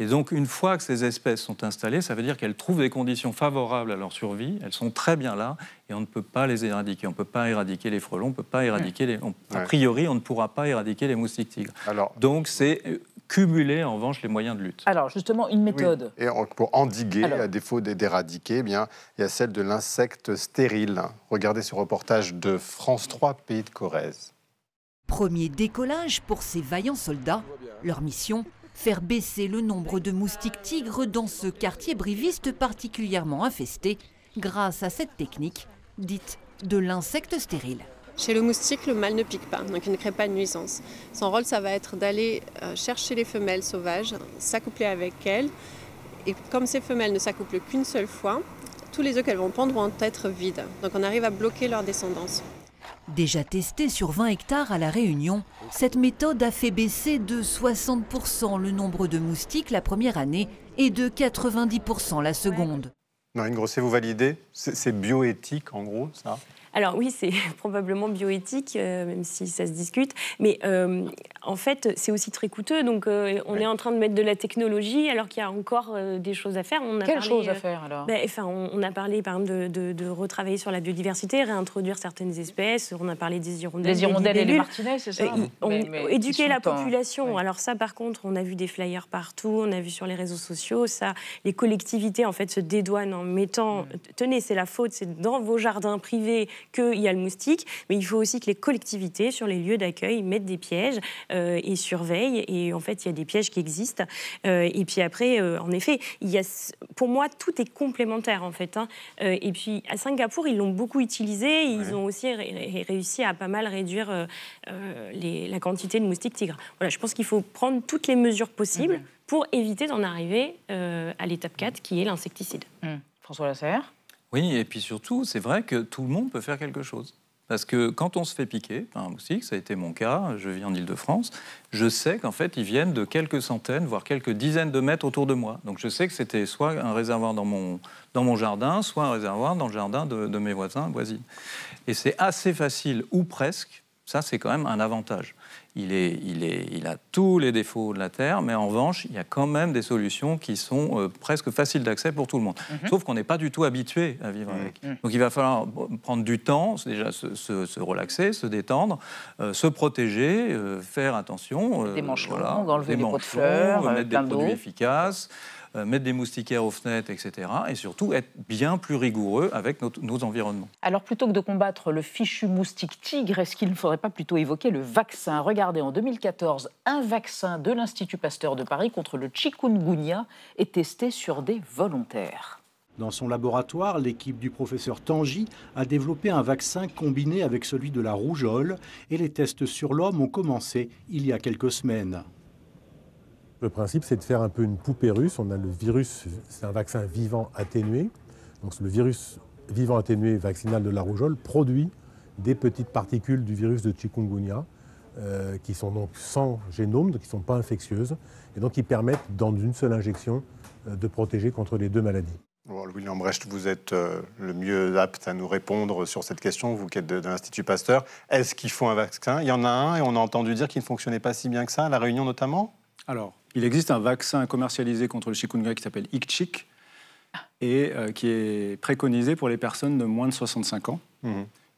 Et donc une fois que ces espèces sont installées, ça veut dire qu'elles trouvent des conditions favorables à leur survie, elles sont très bien là, et on ne peut pas les éradiquer. On ne peut pas éradiquer les frelons, on ne peut pas éradiquer a priori, on ne pourra pas éradiquer les moustiques tigres. Donc c'est cumuler en revanche les moyens de lutte. Alors justement, une méthode. Oui. Et pour endiguer, à défaut d'éradiquer, eh bien, il y a celle de l'insecte stérile. Regardez ce reportage de France 3, Pays de Corrèze. Premier décollage pour ces vaillants soldats. Leur mission, faire baisser le nombre de moustiques tigres dans ce quartier briviste particulièrement infesté grâce à cette technique dite de l'insecte stérile. Chez le moustique, le mâle ne pique pas, donc il ne crée pas de nuisance. Son rôle, ça va être d'aller chercher les femelles sauvages, s'accoupler avec elles. Et comme ces femelles ne s'accouplent qu'une seule fois, tous les œufs qu'elles vont pondre vont être vides. Donc on arrive à bloquer leur descendance. Déjà testée sur 20 hectares à La Réunion, cette méthode a fait baisser de 60% le nombre de moustiques la première année et de 90% la seconde. Marine Grosset, vous validez? C'est bioéthique en gros, ça? Alors oui, c'est probablement bioéthique, même si ça se discute. Mais en fait, c'est aussi très coûteux. Donc on est en train de mettre de la technologie alors qu'il y a encore des choses à faire. Quelles choses à faire alors? On a parlé par exemple de retravailler sur la biodiversité, réintroduire certaines espèces. On a parlé des hirondelles. Les hirondelles et les martinets, c'est ça? Éduquer la population. Alors ça, par contre, on a vu des flyers partout, on a vu sur les réseaux sociaux. Ça, les collectivités en fait se dédouanent en mettant... Tenez, c'est la faute, c'est dans vos jardins privés qu'il y a le moustique, mais il faut aussi que les collectivités, sur les lieux d'accueil, mettent des pièges et surveillent. Et en fait, il y a des pièges qui existent. Et puis après, en effet, pour moi, tout est complémentaire, en fait. Et puis, à Singapour, ils l'ont beaucoup utilisé. Ils ont aussi réussi à pas mal réduire la quantité de moustiques tigres. Voilà, je pense qu'il faut prendre toutes les mesures possibles pour éviter d'en arriver à l'étape 4, qui est l'insecticide. François Lasserre? Oui, et puis surtout, c'est vrai que tout le monde peut faire quelque chose. Parce que quand on se fait piquer par un moustique, ça a été mon cas, je vis en Île-de-France, je sais qu'en fait, ils viennent de quelques centaines, voire quelques dizaines de mètres autour de moi. Donc je sais que c'était soit un réservoir dans mon jardin, soit un réservoir dans le jardin de mes voisins, voisines. Et c'est assez facile, ou presque, ça c'est quand même un avantage. Il a tous les défauts de la Terre, mais en revanche, il y a quand même des solutions qui sont presque faciles d'accès pour tout le monde. Sauf qu'on n'est pas du tout habitué à vivre avec. Donc il va falloir prendre du temps, déjà se relaxer, se détendre, se protéger, faire attention. Des manches longues, enlever les pots de fleurs, mettre des produits efficaces, mettre des moustiquaires aux fenêtres, etc. Et surtout être bien plus rigoureux avec nos environnements. Alors plutôt que de combattre le fichu moustique tigre, est-ce qu'il ne faudrait pas plutôt évoquer le vaccin? Regardez, en 2014, un vaccin de l'Institut Pasteur de Paris contre le chikungunya est testé sur des volontaires. Dans son laboratoire, l'équipe du professeur Tanguy a développé un vaccin combiné avec celui de la rougeole et les tests sur l'homme ont commencé il y a quelques semaines. Le principe, c'est de faire un peu une poupée russe. On a le virus, c'est un vaccin vivant atténué. Donc le virus vivant atténué vaccinal de la rougeole produit des petites particules du virus de chikungunya qui sont donc sans génome, donc qui ne sont pas infectieuses, et donc qui permettent, dans une seule injection, de protéger contre les deux maladies. Bon, Louis Lambrecht, vous êtes le mieux apte à nous répondre sur cette question, vous qui êtes de l'Institut Pasteur. Est-ce qu'il faut un vaccin? Il y en a un, et on a entendu dire qu'il ne fonctionnait pas si bien que ça, à La Réunion notamment? Alors, il existe un vaccin commercialisé contre le chikungunya qui s'appelle IXCHIQ et qui est préconisé pour les personnes de moins de 65 ans.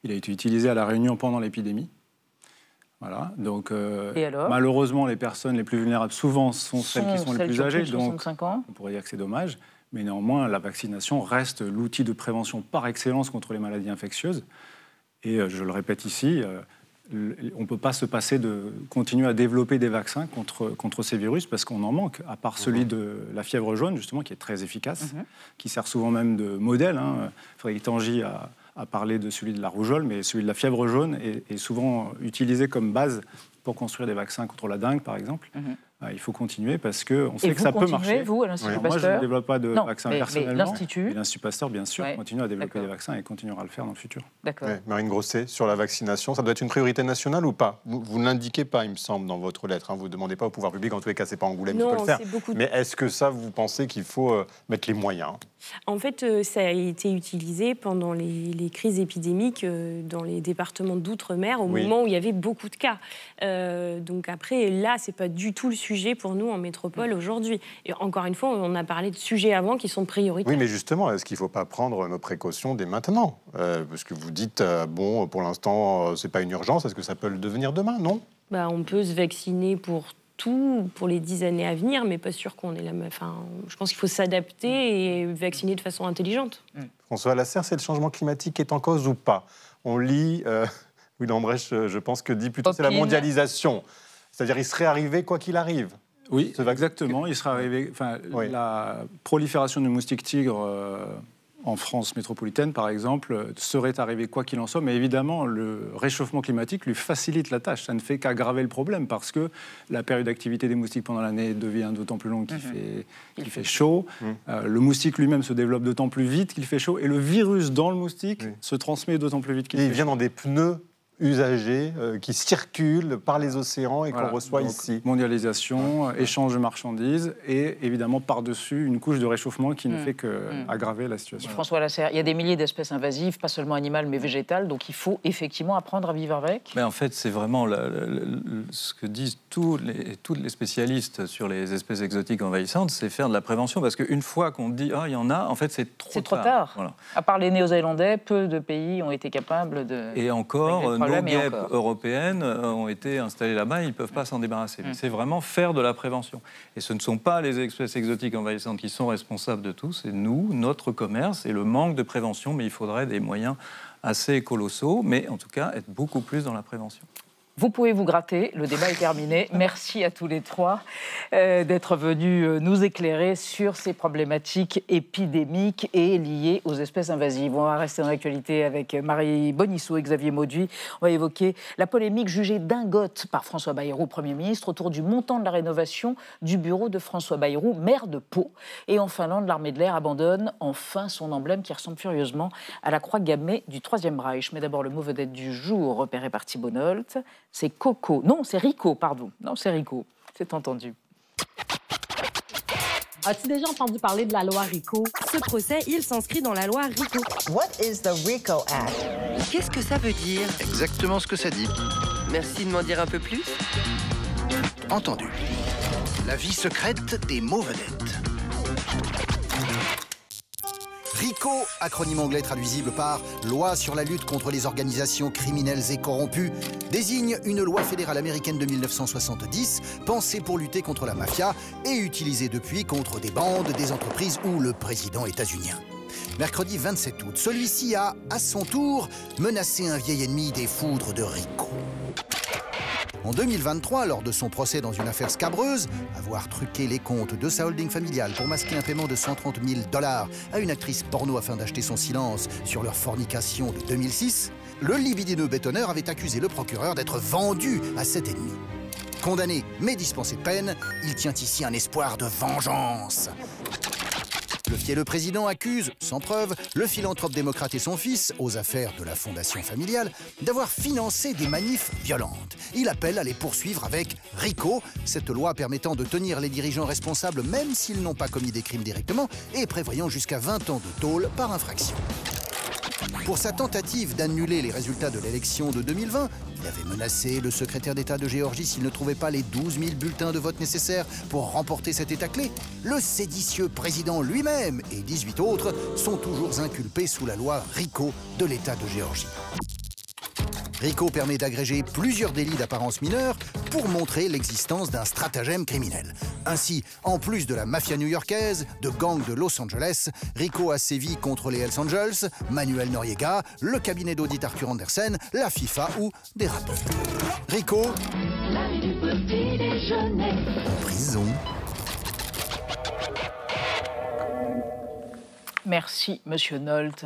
Il a été utilisé à La Réunion pendant l'épidémie. Voilà. Donc, malheureusement, les personnes les plus vulnérables, souvent, sont celles qui sont les plus âgées. Donc, on pourrait dire que c'est dommage. Mais néanmoins, la vaccination reste l'outil de prévention par excellence contre les maladies infectieuses. Et je le répète ici, on ne peut pas se passer de continuer à développer des vaccins contre ces virus parce qu'on en manque, à part celui de la fièvre jaune, justement, qui est très efficace, qui sert souvent même de modèle. Frédéric Tanguy a parlé de celui de la rougeole, mais celui de la fièvre jaune est souvent utilisé comme base pour construire des vaccins contre la dengue, par exemple. Il faut continuer parce qu'on sait que ça peut marcher. Vous, à l'Institut Pasteur ? Moi, je ne développe pas de vaccin personnellement. Mais l'Institut Pasteur, bien sûr, continue à développer des vaccins et continuera à le faire dans le futur. D'accord. Marine Grosset, sur la vaccination, ça doit être une priorité nationale ou pas ? Vous ne l'indiquez pas, il me semble, dans votre lettre. Vous ne demandez pas au pouvoir public, en tous les cas, ce n'est pas Angoulême qui peut le faire. Mais est-ce que ça, vous pensez qu'il faut mettre les moyens ? En fait, ça a été utilisé pendant les crises épidémiques dans les départements d'outre-mer, au moment où il y avait beaucoup de cas. Donc après, là, ce n'est pas du tout le sujet pour nous en métropole aujourd'hui. Et encore une fois, on a parlé de sujets avant qui sont prioritaires. Oui, mais justement, est-ce qu'il ne faut pas prendre nos précautions dès maintenant ? Parce que vous dites, bon, pour l'instant, ce n'est pas une urgence. Est-ce que ça peut le devenir demain, non ? On peut se vacciner pour les 10 années à venir, mais pas sûr qu'on ait la même... Enfin, je pense qu'il faut s'adapter et vacciner de façon intelligente. François Lasserre, c'est le changement climatique qui est en cause ou pas ? On lit, Louis Lambrecht, je pense que dit plutôt c'est la mondialisation. C'est-à-dire il serait arrivé quoi qu'il arrive. Oui, exactement. Il serait arrivé... La prolifération du moustique tigre... en France métropolitaine, par exemple, serait arrivé quoi qu'il en soit. Mais évidemment, le réchauffement climatique lui facilite la tâche. Ça ne fait qu'aggraver le problème parce que la période d'activité des moustiques pendant l'année devient d'autant plus longue qu'il fait chaud. Le moustique lui-même se développe d'autant plus vite qu'il fait chaud. Et le virus dans le moustique se transmet d'autant plus vite qu'il fait chaud. Il vient dans des pneus usagés qui circulent par les océans et qu'on reçoit ici. Mondialisation, échange de marchandises et évidemment par-dessus une couche de réchauffement qui ne fait qu'aggraver la situation. François Lasserre, il y a des milliers d'espèces invasives, pas seulement animales mais végétales, donc il faut effectivement apprendre à vivre avec. Mais en fait, c'est vraiment ce que disent tous les spécialistes sur les espèces exotiques envahissantes, c'est faire de la prévention parce qu'une fois qu'on dit « ah, il y en a », en fait, c'est trop tard. Voilà. À part les Néo-Zélandais, peu de pays ont été capables de... Et encore, nos guêpes européennes ont été installées là-bas, ils ne peuvent pas s'en débarrasser. C'est vraiment faire de la prévention. Et ce ne sont pas les espèces exotiques envahissantes qui sont responsables de tout, c'est nous, notre commerce et le manque de prévention, mais il faudrait des moyens assez colossaux, mais en tout cas être beaucoup plus dans la prévention. Vous pouvez vous gratter, le débat est terminé. Merci à tous les trois d'être venus nous éclairer sur ces problématiques épidémiques et liées aux espèces invasives. On va rester dans l'actualité avec Marie Bonisseau et Xavier Mauduit. On va évoquer la polémique jugée dingote par François Bayrou, Premier ministre, autour du montant de la rénovation du bureau de François Bayrou, maire de Pau. Et en Finlande, l'armée de l'air abandonne enfin son emblème qui ressemble furieusement à la croix gammée du Troisième Reich. Mais d'abord, le mot vedette du jour repéré par Thibault Nolte. C'est Coco. Non, c'est Rico, pardon. Non, c'est Rico. C'est entendu. As-tu déjà entendu parler de la loi RICO? Ce procès, il s'inscrit dans la loi RICO. What is the RICO Act? Qu'est-ce que ça veut dire? Exactement ce que ça dit. Merci de m'en dire un peu plus. Entendu. La vie secrète des mots vedettes. RICO, acronyme anglais traduisible par Loi sur la lutte contre les organisations criminelles et corrompues, désigne une loi fédérale américaine de 1970 pensée pour lutter contre la mafia et utilisée depuis contre des bandes, des entreprises ou le président états-unien. Mercredi 27 août, celui-ci a, à son tour, menacé un vieil ennemi des foudres de RICO. En 2023, lors de son procès dans une affaire scabreuse, avoir truqué les comptes de sa holding familiale pour masquer un paiement de 130 000 $ à une actrice porno afin d'acheter son silence sur leur fornication de 2006, le libidineux bétonneur avait accusé le procureur d'être vendu à cet ennemi. Condamné mais dispensé de peine, il tient ici un espoir de vengeance. Le fielleux président accuse, sans preuve, le philanthrope démocrate et son fils, aux affaires de la fondation familiale, d'avoir financé des manifs violentes. Il appelle à les poursuivre avec RICO, cette loi permettant de tenir les dirigeants responsables même s'ils n'ont pas commis des crimes directement et prévoyant jusqu'à 20 ans de tôle par infraction. Pour sa tentative d'annuler les résultats de l'élection de 2020, il avait menacé le secrétaire d'État de Géorgie s'il ne trouvait pas les 12 000 bulletins de vote nécessaires pour remporter cet État clé. Le séditieux président lui-même et 18 autres sont toujours inculpés sous la loi RICO de l'État de Géorgie. RICO permet d'agréger plusieurs délits d'apparence mineure pour montrer l'existence d'un stratagème criminel. Ainsi, en plus de la mafia new-yorkaise, de gangs de Los Angeles, RICO a sévi contre les Hells Angels, Manuel Noriega, le cabinet d'audit Arthur Andersen, la FIFA ou des rappeurs. RICO, en prison. Merci, Monsieur Nolte.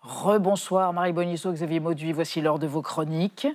Rebonsoir Marie Bonisseau, Xavier Mauduit, voici l'heure de vos chroniques.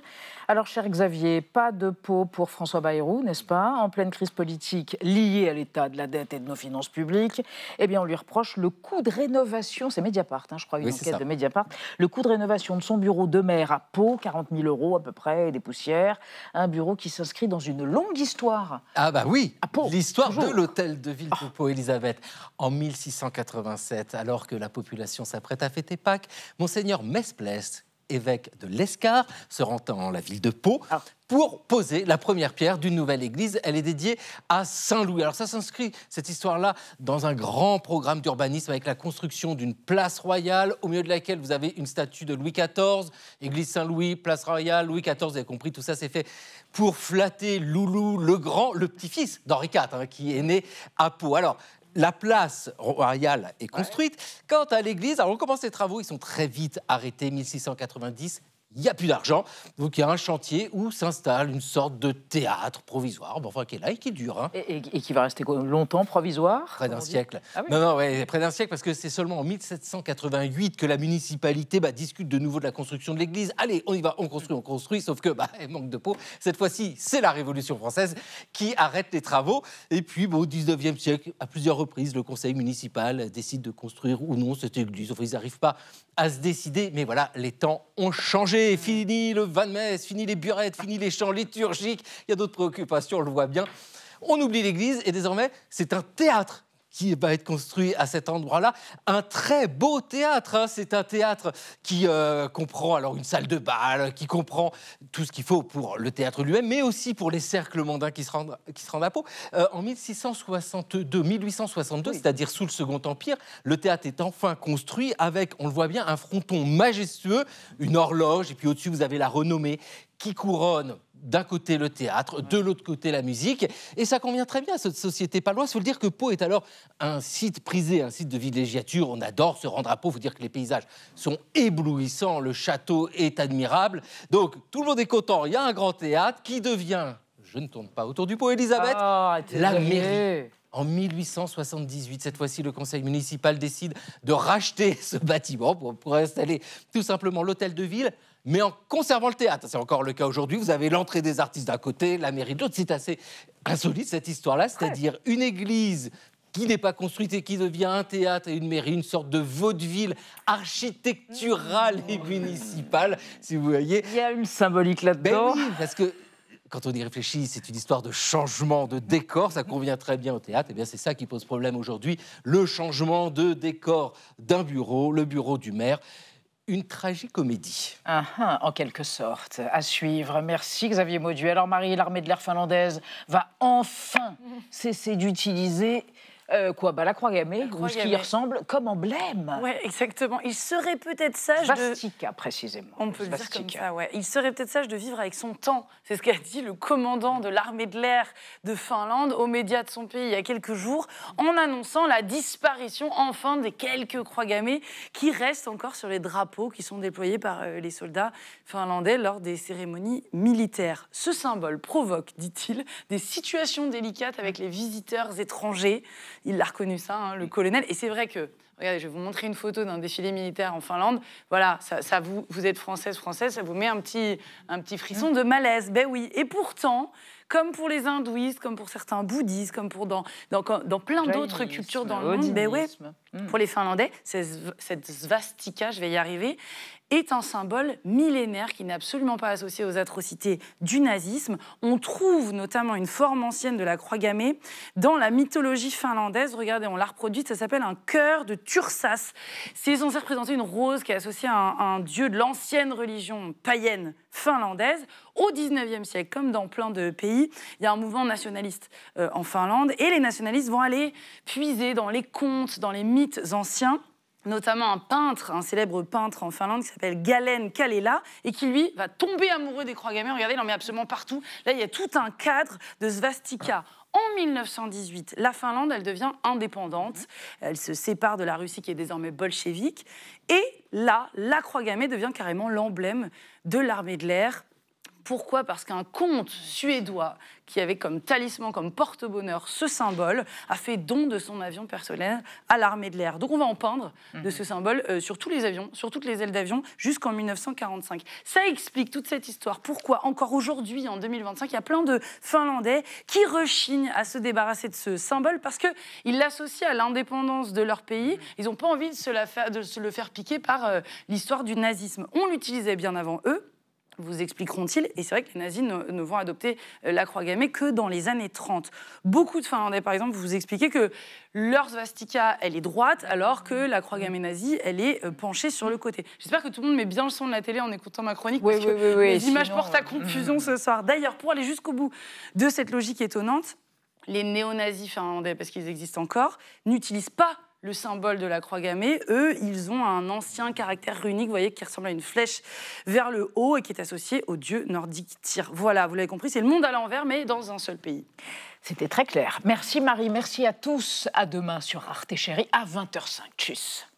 Alors cher Xavier, pas de pot pour François Bayrou, n'est-ce pas? En pleine crise politique liée à l'état de la dette et de nos finances publiques, eh bien on lui reproche le coût de rénovation, c'est Mediapart, je crois, une enquête de Mediapart, le coût de rénovation de son bureau de maire à Pau, 40 000 € à peu près, des poussières, un bureau qui s'inscrit dans une longue histoire. Ah bah oui, l'histoire de l'hôtel de ville de Pau, Élisabeth. En 1687, alors que la population s'apprête à fêter Pâques, Monseigneur Mesplès, évêque de l'Escar, se rend en la ville de Pau pour poser la première pierre d'une nouvelle église. Elle est dédiée à Saint-Louis. Alors ça s'inscrit, cette histoire-là, dans un grand programme d'urbanisme avec la construction d'une place royale, au milieu de laquelle vous avez une statue de Louis XIV, église Saint-Louis, place royale, Louis XIV, vous avez compris, tout ça c'est fait pour flatter Loulou le Grand, le petit-fils d'Henri IV, qui est né à Pau. Alors, la place royale est construite. Quant à l'église, alors on commence les travaux, ils sont très vite arrêtés, 1690. Il n'y a plus d'argent, donc il y a un chantier où s'installe une sorte de théâtre provisoire, enfin qui est là et qui dure. Et qui va rester longtemps provisoire? Près d'un siècle. Ah oui. Non, près d'un siècle, parce que c'est seulement en 1788 que la municipalité discute de nouveau de la construction de l'église. Allez, on y va, on construit, sauf que il manque de peau. Cette fois-ci, c'est la Révolution française qui arrête les travaux. Et puis, au 19e siècle, à plusieurs reprises, le conseil municipal décide de construire ou non cette église. Enfin, ils n'arrivent pas à se décider, mais voilà, les temps ont changé. Fini le vin de messe, fini les burettes, fini les chants liturgiques. Il y a d'autres préoccupations, on le voit bien. On oublie l'église et désormais, c'est un théâtre qui va être construit à cet endroit-là. Un très beau théâtre. C'est un théâtre qui comprend alors une salle de bal, qui comprend tout ce qu'il faut pour le théâtre lui-même, mais aussi pour les cercles mondains qui se rendent à Pau. En 1862, c'est-à-dire sous le Second Empire, le théâtre est enfin construit avec, on le voit bien, un fronton majestueux, une horloge, et puis au-dessus, vous avez la renommée qui couronne d'un côté le théâtre, de l'autre côté la musique. Et ça convient très bien à cette société paloise. Il faut le dire que Pau est alors un site prisé, un site de villégiature. On adore se rendre à Pau. Il faut dire que les paysages sont éblouissants. Le château est admirable. Donc, tout le monde est content. Il y a un grand théâtre qui devient, je ne tourne pas autour du pot, Élisabeth, la mairie. En 1878, cette fois-ci, le conseil municipal décide de racheter ce bâtiment pour installer tout simplement l'hôtel de ville, mais en conservant le théâtre. C'est encore le cas aujourd'hui. Vous avez l'entrée des artistes d'un côté, la mairie de l'autre. C'est assez insolite, cette histoire-là. C'est-à-dire une église qui n'est pas construite et qui devient un théâtre et une mairie, une sorte de vaudeville architecturale et municipale, si vous voyez. Il y a une symbolique là-dedans. Ben oui, parce que quand on y réfléchit, c'est une histoire de changement de décor. Ça convient très bien au théâtre. Eh bien, c'est ça qui pose problème aujourd'hui. Le changement de décor d'un bureau, le bureau du maire. Une tragicomédie. En quelque sorte. À suivre. Merci Xavier Mauduit. Alors Marie, l'armée de l'air finlandaise va enfin cesser d'utiliser la croix gammée, ou ce qui y ressemble, comme emblème. Oui, exactement. Il serait peut-être sage Svastika, précisément. On peut le dire comme ça, ouais. Il serait peut-être sage de vivre avec son temps. C'est ce qu'a dit le commandant de l'armée de l'air de Finlande aux médias de son pays il y a quelques jours, en annonçant la disparition, enfin, des quelques croix gammées qui restent encore sur les drapeaux qui sont déployés par les soldats finlandais lors des cérémonies militaires. Ce symbole provoque, dit-il, des situations délicates avec les visiteurs étrangers. Il l'a reconnu ça, le colonel. Et c'est vrai que, regardez, je vais vous montrer une photo d'un défilé militaire en Finlande. Voilà, ça vous êtes française, ça vous met un petit frisson de malaise. Ben oui. Et pourtant, comme pour les hindouistes, comme pour certains bouddhistes, comme pour dans plein d'autres cultures dans le monde, ben ouais, pour les Finlandais, cette svastika, je vais y arriver, est un symbole millénaire qui n'est absolument pas associé aux atrocités du nazisme. On trouve notamment une forme ancienne de la croix gammée dans la mythologie finlandaise. Regardez, on l'a reproduite, ça s'appelle un cœur de Tursas. C'est censé représenter une rose qui est associée à un dieu de l'ancienne religion païenne finlandaise. Au 19e siècle, comme dans plein de pays, il y a un mouvement nationaliste en Finlande et les nationalistes vont aller puiser dans les contes, dans les mythes anciens, notamment un peintre, un célèbre peintre en Finlande qui s'appelle Galen Kalela et qui, lui, va tomber amoureux des croix gammées. Regardez, il en met absolument partout. Là, il y a tout un cadre de svastika. En 1918, la Finlande, elle devient indépendante. Elle se sépare de la Russie qui est désormais bolchevique. Et là, la croix gammée devient carrément l'emblème de l'armée de l'air Pourquoi ? Parce qu'un comte suédois qui avait comme talisman, comme porte-bonheur ce symbole, a fait don de son avion personnel à l'armée de l'air. Donc on va en peindre de ce symbole sur tous les avions, sur toutes les ailes d'avion, jusqu'en 1945. Ça explique toute cette histoire. Pourquoi encore aujourd'hui, en 2025, il y a plein de Finlandais qui rechignent à se débarrasser de ce symbole parce qu'ils l'associent à l'indépendance de leur pays. Ils n'ont pas envie de se le faire piquer par l'histoire du nazisme. On l'utilisait bien avant eux. Vous expliqueront-ils. Et c'est vrai que les nazis ne vont adopter la croix gammée que dans les années 30. Beaucoup de Finlandais, par exemple, vous expliquez que leur svastika, elle est droite, alors que la croix gammée nazie, elle est penchée sur le côté. J'espère que tout le monde met bien le son de la télé en écoutant ma chronique, parce que les images portent à confusion ce soir. D'ailleurs, pour aller jusqu'au bout de cette logique étonnante, les néo-nazis finlandais, parce qu'ils existent encore, n'utilisent pas le symbole de la croix gammée. Eux, ils ont un ancien caractère runique, vous voyez, qui ressemble à une flèche vers le haut et qui est associé au dieu nordique Tyr. Voilà, vous l'avez compris, c'est le monde à l'envers, mais dans un seul pays. C'était très clair. Merci Marie, merci à tous. À demain sur Arte Chérie à 20h05. Tchuss.